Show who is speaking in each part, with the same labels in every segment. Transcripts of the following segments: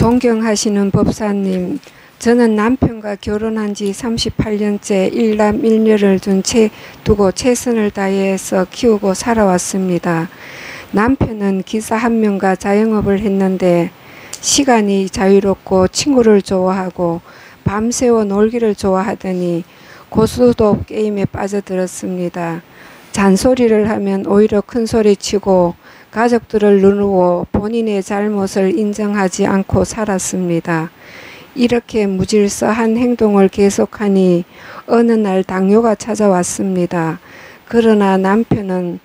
Speaker 1: 존경하시는 법사님, 저는 남편과 결혼한 지 38년째 일남 일녀를 두고 최선을 다해서 키우고 살아왔습니다. 남편은 기사 한 명과 자영업을 했는데 시간이 자유롭고 친구를 좋아하고 밤새워 놀기를 좋아하더니 고스톱 게임에 빠져들었습니다. 잔소리를 하면 오히려 큰소리 치고 가족들을 누르고 본인의 잘못을 인정하지 않고 살았습니다. 이렇게 무질서한 행동을 계속하니 어느 날 당뇨가 찾아왔습니다. 그러나 남편은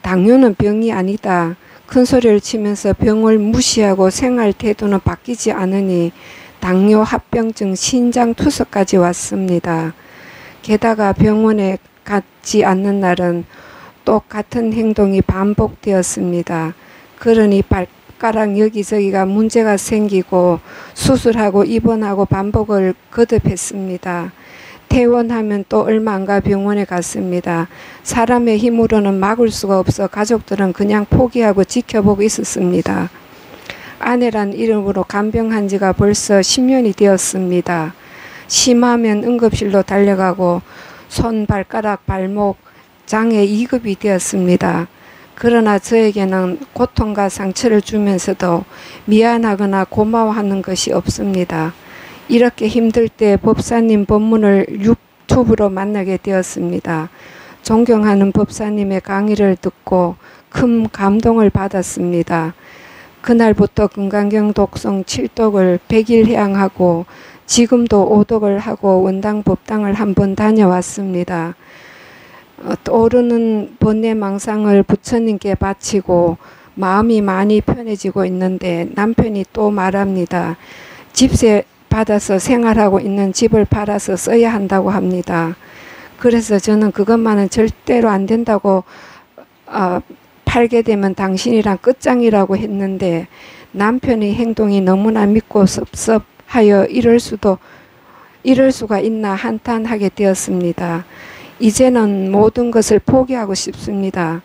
Speaker 1: 당뇨는 병이 아니다. 큰소리를 치면서 병을 무시하고 생활 태도는 바뀌지 않으니 당뇨 합병증 신장투석까지 왔습니다. 게다가 병원에 가지 않는 날은 똑같은 행동이 반복되었습니다. 그러니 발가락 여기저기가 문제가 생기고 수술하고 입원하고 반복을 거듭했습니다. 퇴원하면 또 얼마 안 가 병원에 갔습니다. 사람의 힘으로는 막을 수가 없어 가족들은 그냥 포기하고 지켜보고 있었습니다. 아내란 이름으로 간병한 지가 벌써 10년이 되었습니다. 심하면 응급실로 달려가고 손, 발가락, 발목 장애 2급이 되었습니다. 그러나 저에게는 고통과 상처를 주면서도 미안하거나 고마워하는 것이 없습니다. 이렇게 힘들 때 법사님 법문을 유튜브로 만나게 되었습니다. 존경하는 법사님의 강의를 듣고 큰 감동을 받았습니다. 그날부터 금강경 독성 7독을 100일 해양하고 지금도 5독을 하고 원당 법당을 한번 다녀왔습니다. 떠오르는 번뇌망상을 부처님께 바치고 마음이 많이 편해지고 있는데 남편이 또 말합니다. 집세 받아서 생활하고 있는 집을 팔아서 써야 한다고 합니다. 그래서 저는 그것만은 절대로 안 된다고 팔게 되면 당신이랑 끝장이라고 했는데 남편의 행동이 너무나 믿고 섭섭하여 이럴 수가 있나 한탄하게 되었습니다. 이제는 모든 것을 포기하고 싶습니다.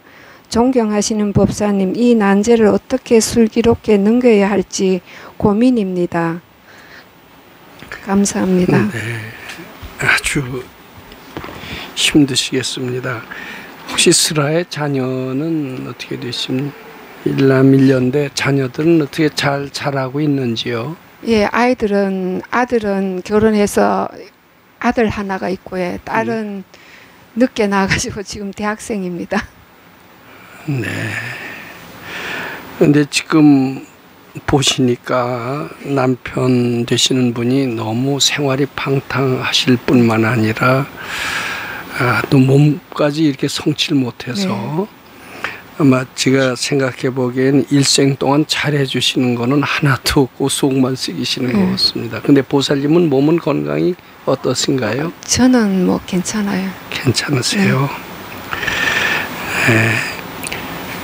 Speaker 1: 존경하시는 법사님, 이 난제를 어떻게 슬기롭게 넘겨야 할지 고민입니다. 감사합니다.
Speaker 2: 네, 아주 힘드시겠습니다. 혹시 슬아의 자녀는 어떻게 되십니까? 일남 일녀인데 자녀들은 어떻게 잘 자라고 있는지요?
Speaker 1: 예, 아들은 결혼해서 아들 하나가 있고요. 딸은 늦게 나가지고 지금 대학생입니다.
Speaker 2: 네. 근데 지금 보시니까 남편 되시는 분이 너무 생활이 팡탕하실 뿐만 아니라 또 몸까지 이렇게 성취를 못해서 네. 아마 제가 생각해 보기엔 일생 동안 잘해 주시는 거는 하나도 없고 속만 쓰기시는 것 같습니다. 근데 보살님은 몸은 건강이 어떠신가요?
Speaker 1: 저는 뭐 괜찮아요.
Speaker 2: 괜찮으세요? 네.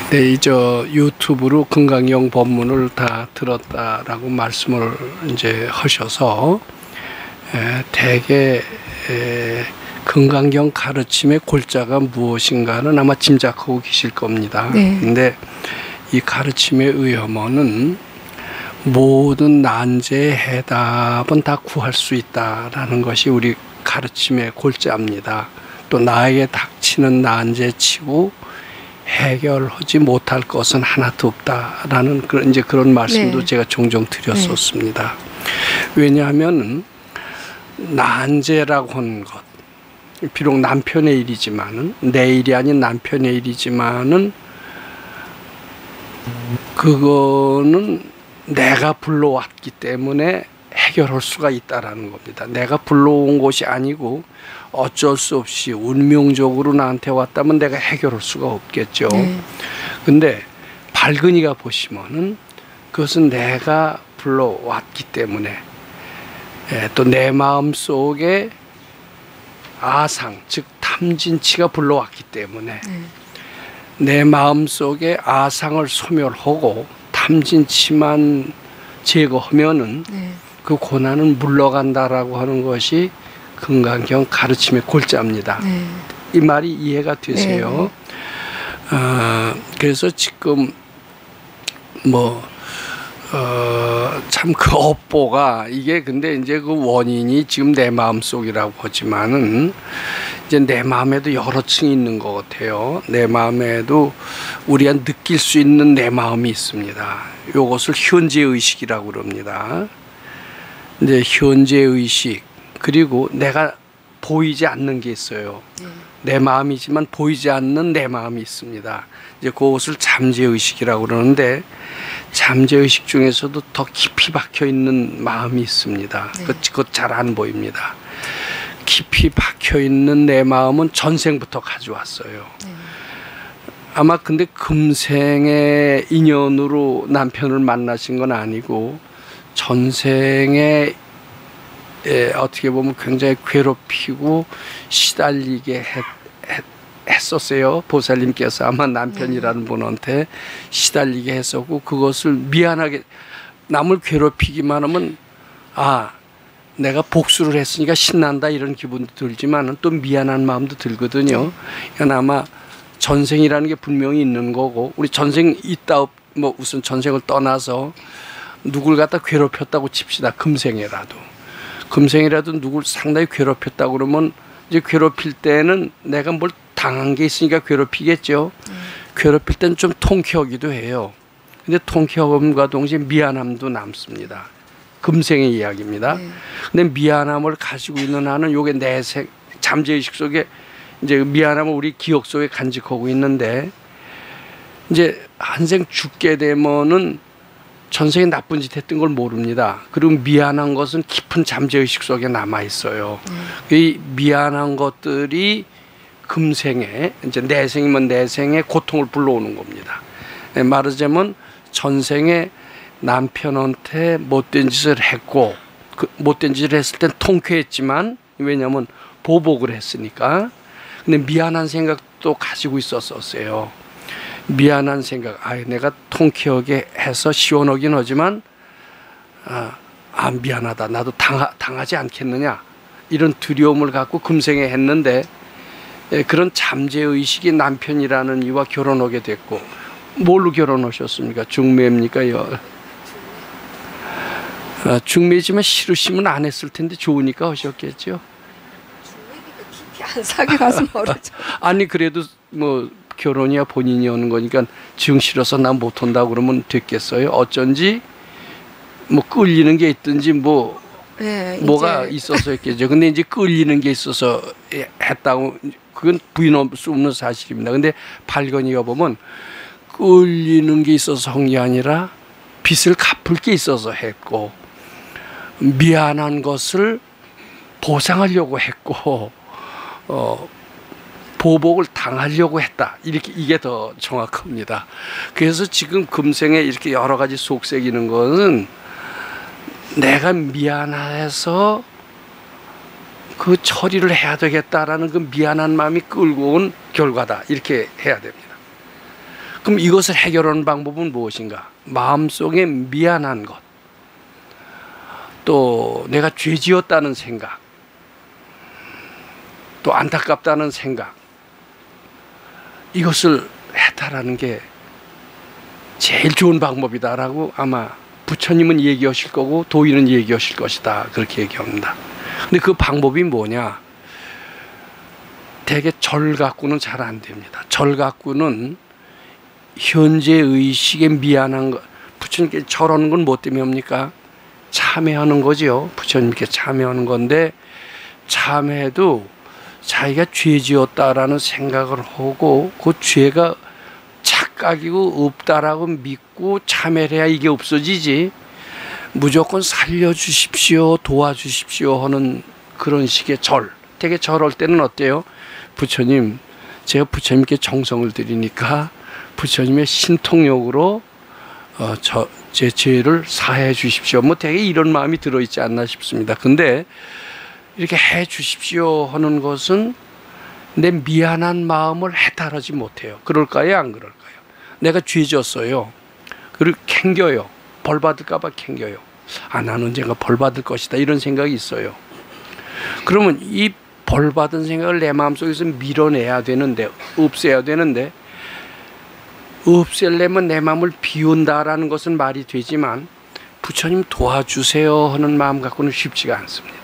Speaker 2: 네, 저 유튜브로 금강경 법문을 다 들었다라고 말씀을 이제 하셔서 대개 금강경 가르침의 골자가 무엇인가는 아마 짐작하고 계실 겁니다. 네. 근데 이 가르침의 의험어는 모든 난제의 해답은 다 구할 수 있다라는 것이 우리 가르침의 골자입니다. 또 나에게 닥치는 난제치고 해결하지 못할 것은 하나도 없다라는 그런 말씀도 네. 제가 종종 드렸었습니다. 네. 왜냐하면 난제라고 하는 것, 비록 남편의 일이지만은 내 일이 아닌 남편의 일이지만은 그거는 내가 불러왔기 때문에 해결할 수가 있다라는 겁니다. 내가 불러온 것이 아니고 어쩔 수 없이 운명적으로 나한테 왔다면 내가 해결할 수가 없겠죠. 근데 발근이가 보시면은 그것은 내가 불러왔기 때문에 또 내 마음 속에 아상, 즉 탐진치가 불러왔기 때문에 내 마음 속에 아상을 소멸하고 탐진치만 제거하면은 그 고난은 물러간다라고 하는 것이 금강경 가르침의 골자입니다. 이 말이 이해가 되세요? 그래서 지금 뭐 참 그 업보가 이게 근데 이제 그 원인이 지금 내 마음속이라고 하지만은 이제 내 마음에도 여러 층이 있는 것 같아요. 내 마음에도 우리가 느낄 수 있는 내 마음이 있습니다. 요것을 현재 의식이라고 그럽니다. 이제 현재 의식 그리고 내가 보이지 않는 게 있어요. 내 마음이지만 보이지 않는 내 마음이 있습니다. 이제 그것을 잠재의식이라고 그러는데 잠재의식 중에서도 더 깊이 박혀 있는 마음이 있습니다. 그것 잘 안 보입니다. 깊이 박혀 있는 내 마음은 전생부터 가져왔어요. 아마 근데 금생의 인연으로 남편을 만나신 건 아니고 전생에 어떻게 보면 굉장히 괴롭히고 시달리게 했었어요. 보살님께서 아마 남편이라는 분한테 시달리게 했었고 그것을 미안하게 남을 괴롭히기만 하면 아 내가 복수를 했으니까 신난다 이런 기분도 들지만 또 미안한 마음도 들거든요. 그러니까 아마 전생이라는 게 분명히 있는 거고 우리 전생 있다 뭐 우선 전생을 떠나서 누굴 갖다 괴롭혔다고 칩시다. 금생이라도 누굴 상당히 괴롭혔다고 그러면 이제 괴롭힐 때는 내가 뭘 당한 게 있으니까 괴롭히겠죠. 괴롭힐 때는 좀 통쾌하기도 해요. 근데 통쾌함과 동시에 미안함도 남습니다. 금생의 이야기입니다. 근데 미안함을 가지고 있는 한은 요게 내생 잠재의식 속에 이제 미안함을 우리 기억 속에 간직하고 있는데 이제 한생 죽게 되면은 전생에 나쁜 짓 했던 걸 모릅니다. 그리고 미안한 것은 깊은 잠재의식 속에 남아 있어요. 이 미안한 것들이 금생에 이제 내생이면 내생에 고통을 불러오는 겁니다. 말하자면 전생에 남편한테 못된 짓을 했고 그 못된 짓을 했을 땐 통쾌했지만 왜냐하면 보복을 했으니까. 근데 미안한 생각도 가지고 있었어요. 미안한 생각, 내가 통쾌하게 해서 시원하긴 하지만 미안하다. 나도 당하지 않겠느냐 이런 두려움을 갖고 금생에 했는데 그런 잠재의식이 남편이라는 이와 결혼하게 됐고 뭘로 결혼하셨습니까? 중매입니까? 중매지만 싫으시면 안 했을 텐데 좋으니까 하셨겠죠?
Speaker 1: 중매기도 깊이 안 사게 가서 모르죠.
Speaker 2: 아니 그래도 뭐 결혼이야 본인이 오는 거니까 정 싫어서 난 못 온다 그러면 됐겠어요? 어쩐지 뭐 끌리는 게 있든지 뭐 뭐가 있어서 했겠죠. 근데 이제 끌리는 게 있어서 했다고 그건 부인할 수 없는 사실입니다. 근데 발견이가 보면 끌리는 게 있어서 한 게 아니라 빚을 갚을 게 있어서 했고 미안한 것을 보상하려고 했고 보복을 당하려고 했다. 이렇게 이게 더 정확합니다. 그래서 지금 금생에 이렇게 여러 가지 속색이는 것은 내가 미안해서 그 처리를 해야 되겠다라는 그 미안한 마음이 끌고 온 결과다. 이렇게 해야 됩니다. 그럼 이것을 해결하는 방법은 무엇인가? 마음속에 미안한 것, 또 내가 죄 지었다는 생각, 또 안타깝다는 생각, 이것을 해탈하는 게 제일 좋은 방법이다라고 아마 부처님은 얘기하실 거고 도인은 얘기하실 것이다 그렇게 얘기합니다. 근데 그 방법이 뭐냐? 대개 절 갖고는 잘 안 됩니다. 절 갖고는 현재 의식에 미안한 것, 부처님께 절하는 건 뭐 때문에 합니까? 참회하는 거지요. 부처님께 참회하는 건데 참회도 자기가 죄 지었다라는 생각을 하고 그 죄가 착각이고 없다라고 믿고 참회를 해야 이게 없어지지 무조건 살려주십시오 도와주십시오 하는 그런 식의 절. 되게 절할 때는 어때요? 부처님 제가 부처님께 정성을 드리니까 부처님의 신통력으로 제 죄를 사해 주십시오. 뭐 되게 이런 마음이 들어있지 않나 싶습니다. 근데 이렇게 해 주십시오 하는 것은 내 미안한 마음을 해탈하지 못해요. 그럴까요? 안 그럴까요? 내가 죄 졌어요. 그리고 캥겨요. 벌 받을까 봐 캥겨요. 나는 언젠가 벌 받을 것이다 이런 생각이 있어요. 그러면 이 벌 받은 생각을 내 마음속에서 밀어내야 되는데 없애야 되는데 없애려면 내 마음을 비운다라는 것은 말이 되지만 부처님 도와주세요 하는 마음 갖고는 쉽지가 않습니다.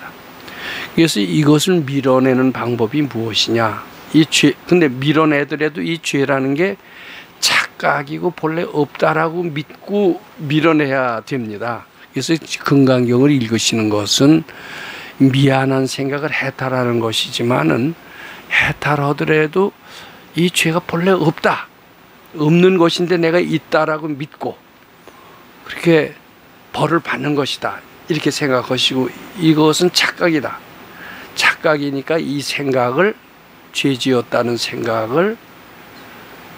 Speaker 2: 그래서 이것을 밀어내는 방법이 무엇이냐? 이 죄, 근데 밀어내더라도 이 죄라는 게 착각이고 본래 없다라고 믿고 밀어내야 됩니다. 그래서 금강경을 읽으시는 것은 미안한 생각을 해탈하는 것이지만은 해탈하더라도 이 죄가 본래 없다. 없는 것인데 내가 있다라고 믿고 그렇게 벌을 받는 것이다. 이렇게 생각하시고 이것은 착각이다. 착각이니까 이 생각을 죄지었다는 생각을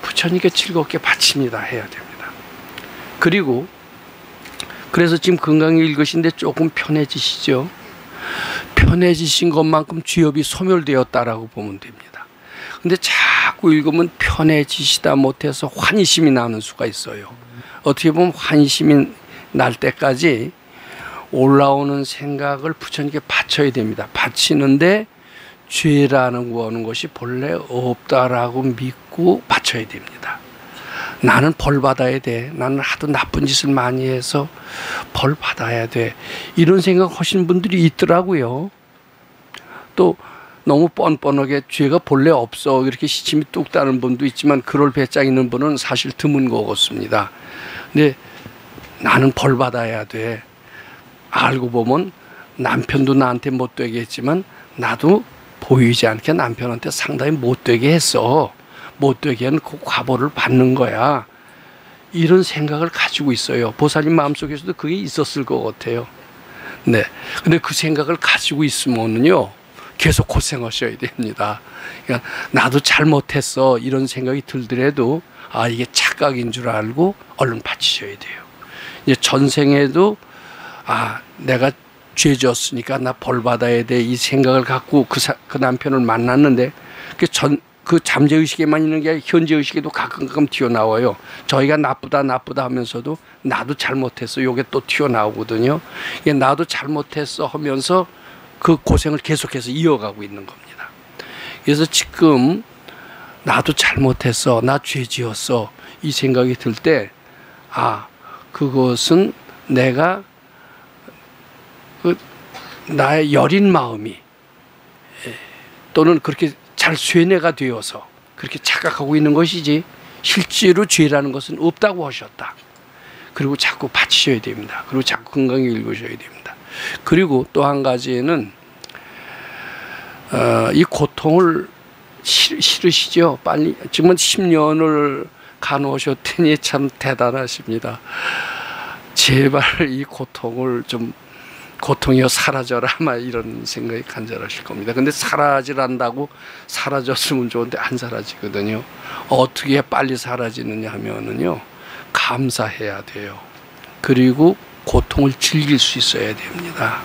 Speaker 2: 부처님께 즐겁게 바칩니다. 해야 됩니다. 그리고 그래서 지금 건강을 읽으신데 조금 편해지시죠. 편해지신 것만큼 죄업이 소멸되었다라고 보면 됩니다. 근데 자꾸 읽으면 편해지시다 못해서 환희심이 나는 수가 있어요. 어떻게 보면 환희심이 날 때까지 올라오는 생각을 부처님께 바쳐야 됩니다. 바치는데 죄라는 거는 것이 본래 없다라고 믿고 바쳐야 됩니다. 나는 벌 받아야 돼. 나는 하도 나쁜 짓을 많이 해서 벌 받아야 돼. 이런 생각 하시는 분들이 있더라고요. 또 너무 뻔뻔하게 죄가 본래 없어 이렇게 시침이 뚝 따는 분도 있지만 그럴 배짱 있는 분은 사실 드문 것 같습니다. 근데 나는 벌 받아야 돼. 알고 보면 남편도 나한테 못되게 했지만 나도 보이지 않게 남편한테 상당히 못되게 했어. 못되게 한 그 과보를 받는 거야. 이런 생각을 가지고 있어요. 보살님 마음속에서도 그게 있었을 것 같아요. 네. 근데 그 생각을 가지고 있으면요 계속 고생하셔야 됩니다. 그러니까 나도 잘못했어 이런 생각이 들더라도 아 이게 착각인 줄 알고 얼른 바치셔야 돼요. 이제 전생에도 아 내가 죄 졌으니까 나 벌 받아야 돼 이 생각을 갖고 그 남편을 만났는데 그 잠재의식에만 있는 게 아니라 현재의식에도 가끔 튀어나와요. 저희가 나쁘다 하면서도 나도 잘못했어 요게 또 튀어나오거든요. 이게 나도 잘못했어 하면서 그 고생을 계속해서 이어가고 있는 겁니다. 그래서 지금 나도 잘못했어 나 죄 지었어 이 생각이 들 때 아 그것은 내가 나의 여린 마음이 또는 그렇게 잘 쇠뇌가 되어서 그렇게 착각하고 있는 것이지 실제로 죄라는 것은 없다고 하셨다. 그리고 자꾸 바치셔야 됩니다. 그리고 자꾸 건강히 읽으셔야 됩니다. 그리고 또 한 가지는 이 고통을 싫으시죠. 빨리 지금 10년을 간호하셨더니 참 대단하십니다. 제발 이 고통을 좀 고통이여 사라져라 아마 이런 생각이 간절하실 겁니다. 근데 사라지란다고 사라졌으면 좋은데 안 사라지거든요. 어떻게 빨리 사라지느냐 하면은요 감사해야 돼요. 그리고 고통을 즐길 수 있어야 됩니다.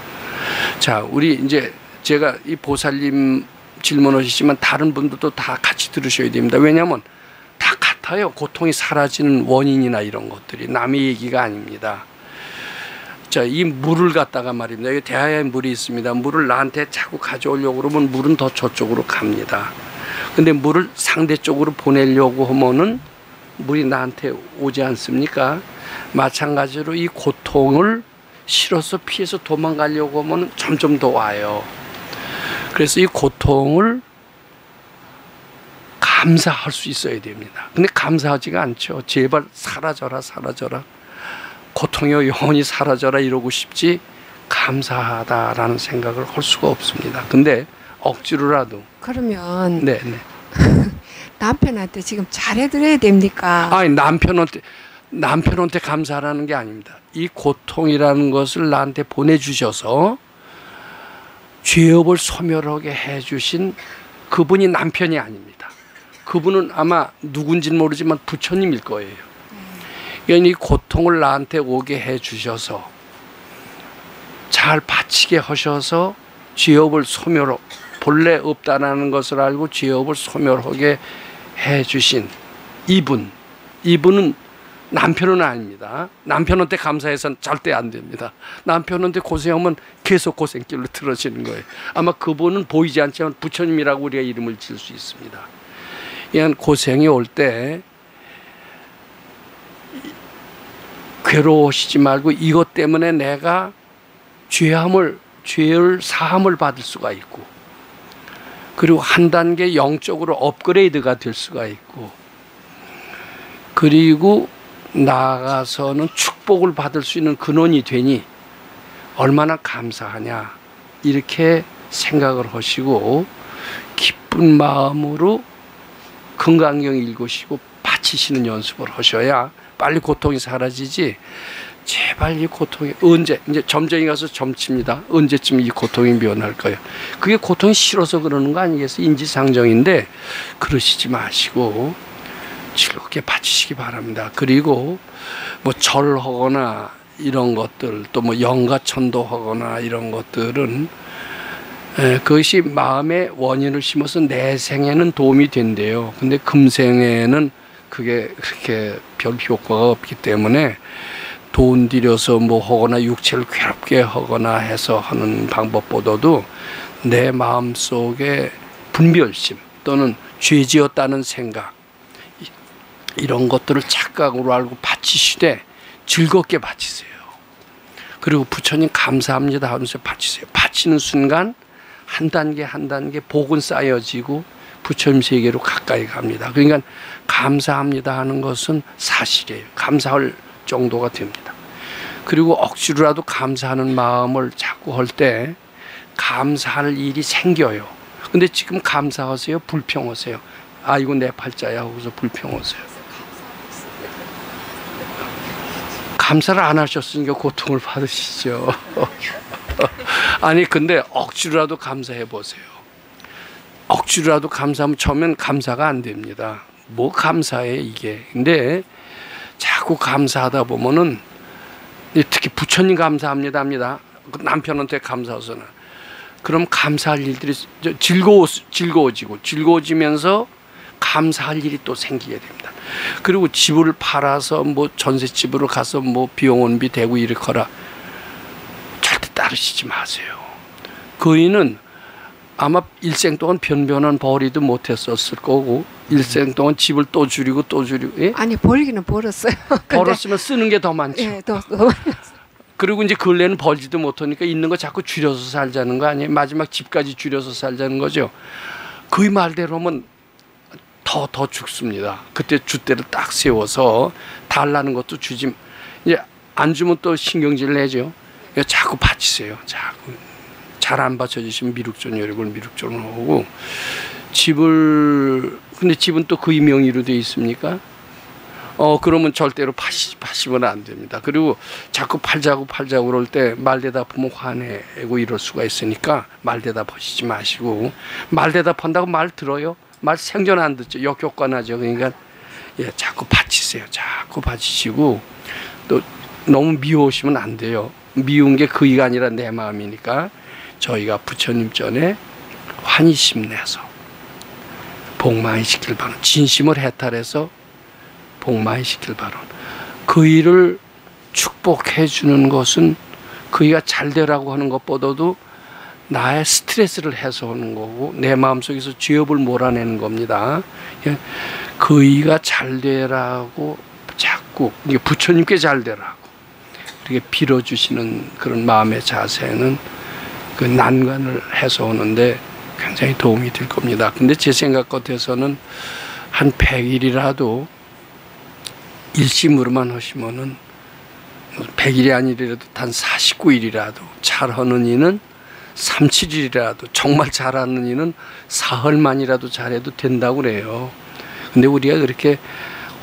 Speaker 2: 자, 우리 이제 제가 이 보살님 질문하시지만 다른 분들도 다 같이 들으셔야 됩니다. 왜냐하면 다 같아요. 고통이 사라지는 원인이나 이런 것들이 남의 얘기가 아닙니다. 자, 이 물을 갖다가 말입니다. 여기 대하에 물이 있습니다. 물을 나한테 자꾸 가져오려고 그러면 물은 더 저쪽으로 갑니다. 근데 물을 상대 쪽으로 보내려고 하면은 물이 나한테 오지 않습니까? 마찬가지로 이 고통을 싫어서 피해서 도망가려고 하면 점점 더 와요. 그래서 이 고통을 감사할 수 있어야 됩니다. 근데 감사하지가 않죠. 제발 사라져라 사라져라. 고통이 영원히 사라져라 이러고 싶지 감사하다라는 생각을 할 수가 없습니다. 근데 억지로라도
Speaker 1: 그러면
Speaker 2: 네.
Speaker 1: 남편한테 지금 잘해드려야 됩니까?
Speaker 2: 아니 남편한테 감사하라는 게 아닙니다. 이 고통이라는 것을 나한테 보내주셔서 죄업을 소멸하게 해주신 그분이 남편이 아닙니다. 그분은 아마 누군지는 모르지만 부처님일 거예요. 그러니까 이 고통을 나한테 오게 해주셔서 잘 바치게 하셔서 죄업을 본래 없다라는 것을 알고 죄업을 소멸하게 해주신 이분은 남편은 아닙니다. 남편한테 감사해서는 절대 안 됩니다. 남편한테 고생하면 계속 고생길로 틀어지는 거예요. 아마 그분은 보이지 않지만 부처님이라고 우리가 이름을 지을 수 있습니다. 이런 고생이 올 때 괴로워하시지 말고 이것 때문에 내가 죄를 사함을 받을 수가 있고, 그리고 한 단계 영적으로 업그레이드가 될 수가 있고, 그리고 나아가서는 축복을 받을 수 있는 근원이 되니 얼마나 감사하냐, 이렇게 생각을 하시고 기쁜 마음으로 건강경 읽으시고 바치시는 연습을 하셔야 빨리 고통이 사라지지. 제발 이 고통이 언제, 이제 점쟁이 가서 점칩니다. 언제쯤 이 고통이 면할 거예요. 그게 고통이 싫어서 그러는 거 아니겠어요? 인지상정인데 그러시지 마시고 즐겁게 바치시기 바랍니다. 그리고 뭐 절하거나 이런 것들, 또 뭐 영가천도하거나 이런 것들은 그것이 마음의 원인을 심어서 내 생에는 도움이 된대요. 근데 금생에는 그게 그렇게 별 효과가 없기 때문에 돈 들여서 뭐 하거나 육체를 괴롭게 하거나 해서 하는 방법보다도 내 마음속에 분별심 또는 죄지었다는 생각, 이런 것들을 착각으로 알고 바치시되 즐겁게 바치세요. 그리고 부처님 감사합니다 하면서 바치세요. 바치는 순간 한 단계 한 단계 복은 쌓여지고 부처님 세계로 가까이 갑니다. 그러니까 감사합니다 하는 것은 사실이에요. 감사할 정도가 됩니다. 그리고 억지로라도 감사하는 마음을 자꾸 할 때 감사할 일이 생겨요. 근데 지금 감사하세요? 불평하세요? 아, 이거 내 팔자야 하고서 불평하세요. 감사를 안 하셨으니까 고통을 받으시죠. 아니 근데 억지로라도 감사해 보세요. 억지로라도 감사하면 처음엔 감사가 안 됩니다. 뭐 감사해 이게. 근데 자꾸 감사하다 보면은, 특히 부처님 감사합니다 합니다. 남편한테 감사해서는, 그럼 감사할 일들이 즐거워지고 즐거워지면서 감사할 일이 또 생기게 됩니다. 그리고 집을 팔아서 뭐 전셋집으로 가서 뭐 비용원비 대고 이렇거라 절대 따르시지 마세요. 거인은 아마 일생 동안 변변한 벌이도 못했었을 거고, 일생 동안 집을 또 줄이고 예?
Speaker 1: 아니 벌기는 벌었어요.
Speaker 2: 벌었으면 쓰는 게 더 많죠.
Speaker 1: 예, 더
Speaker 2: 그리고 이제 근래는 벌지도 못하니까 있는 거 자꾸 줄여서 살자는 거 아니에요? 마지막 집까지 줄여서 살자는 거죠. 그 말대로 하면 더 죽습니다. 그때 줏대를 딱 세워서 달라는 것도 주지, 이제 안 주면 또 신경질 내죠. 자꾸 바치세요. 자꾸 잘 안 받쳐주시면 미륵존 여력을 미륵존을 하고, 근데 집은 또 그의 명의로 돼 있습니까? 그러면 절대로 파시면 안 됩니다. 그리고 자꾸 팔자고 그럴 때 말대답하면 화내고 이럴 수가 있으니까 말대답하시지 마시고, 말대답한다고 말 들어요? 말 생전 안 듣죠. 역효과나죠. 그러니까 자꾸 바치세요. 자꾸 바치시고, 또 너무 미워하시면 안 돼요. 미운 게 그이가 아니라 내 마음이니까 저희가 부처님 전에 환희심 내서 복 많이 시킬 바로, 진심을 해탈해서 복 많이 시킬 바로, 그이를 축복해 주는 것은 그이가 잘 되라고 하는 것보다도 나의 스트레스를 해소하는 거고 내 마음속에서 죄업을 몰아내는 겁니다. 그이가 잘 되라고 자꾸 부처님께 잘 되라고 이렇게 빌어주시는 그런 마음의 자세는 그 난관을 해소하는데 굉장히 도움이 될 겁니다. 근데 제 생각 같아서는 한 100일이라도 일심으로만 하시면은, 100일이 아니더라도 단 49일이라도 잘하는 이는 37일이라도, 정말 잘하는 이는 사흘만이라도 잘해도 된다고 그래요. 근데 우리가 그렇게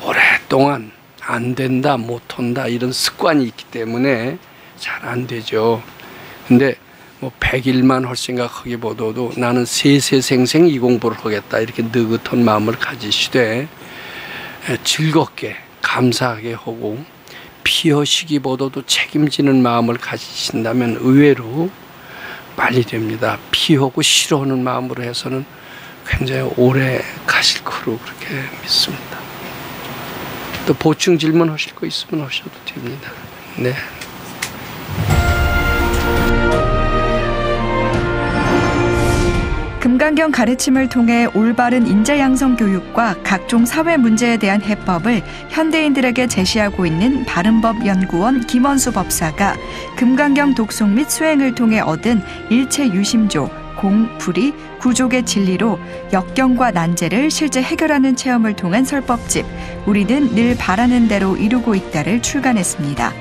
Speaker 2: 오랫동안 안 된다, 못한다 이런 습관이 있기 때문에 잘 안 되죠. 근데 뭐 100일만 할 생각하기보다도 나는 세세생생 이 공부를 하겠다 이렇게 느긋한 마음을 가지시되 즐겁게 감사하게 하고 피하시기보다도 책임지는 마음을 가지신다면 의외로 빨리 됩니다. 피하고 싫어하는 마음으로 해서는 굉장히 오래 가실 거로 그렇게 믿습니다. 또 보충 질문하실 거 있으면 하셔도 됩니다. 네.
Speaker 3: 김강경 가르침을 통해 올바른 인재 양성 교육과 각종 사회 문제에 대한 해법을 현대인들에게 제시하고 있는 바른법연구원 김원수 법사가 김강경 독송 및 수행을 통해 얻은 일체 유심조, 공, 불이, 구족의 진리로 역경과 난제를 실제 해결하는 체험을 통한 설법집 우리는 늘 바라는 대로 이루고 있다를 출간했습니다.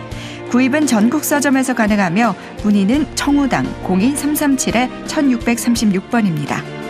Speaker 3: 구입은 전국 서점에서 가능하며 문의는 청우당 02337-1636번입니다.